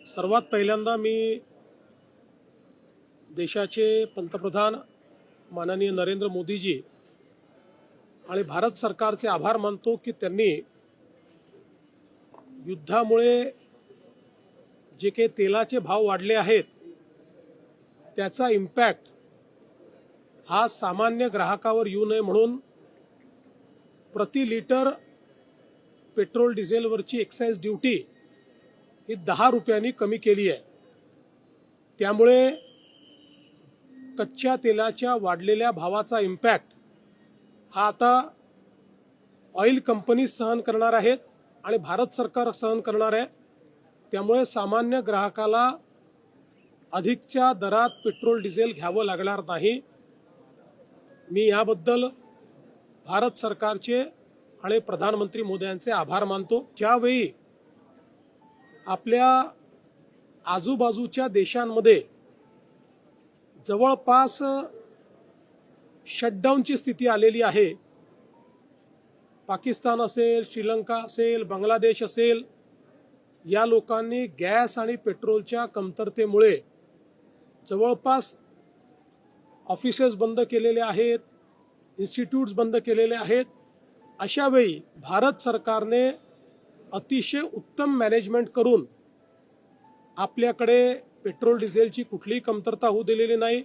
सर्वात पहिल्यांदा मी देशाचे पंतप्रधान माननीय नरेंद्र मोदीजी आणि भारत सरकारचे आभार मानतो की त्यांनी युद्धामुळे जे काही तेलाचे भाव वाढले आहेत त्याचा इम्पॅक्ट हा सामान्य ग्राहकावर येऊ नये म्हणून प्रति लिटर पेट्रोल डिझेलवरची एक्साइज ड्यूटी ही 10 रुपयांनी कमी केली आहे। त्यामुळे कच्च्या तेलाच्या वाढलेल्या भावाचा इम्पॅक्ट हा आता ऑइल कंपनी सहन करणार आहेत आणि भारत सरकार सहन करणार आहे। त्यामुळे सामान्य ग्राहकाला अधिकच्या दरात पेट्रोल डिझेल घ्यावं लागणार नाही। मी याबद्दल भारत सरकारचे आणि प्रधानमंत्री मोदयांचे आभार मानतो। ज्यावेळी आपल्या आजूबाजूच्या देशांमध्ये जवळपास शटडाऊनची स्थिती आलेली आहे, पाकिस्तान असेल, श्रीलंका असेल, बांगलादेश असेल, या लोकांनी गॅस आणि पेट्रोलच्या कमतरतेमुळे जवळपास ऑफिसेस बंद केलेले आहेत, इन्स्टिट्यूट्स बंद केलेले आहेत। अशा वेळी भारत सरकारने अतिशय उत्तम मॅनेजमेंट करून आपल्याकडे पेट्रोल डिझेलची कुठलीही कमतरता होऊ दिलेली नाही।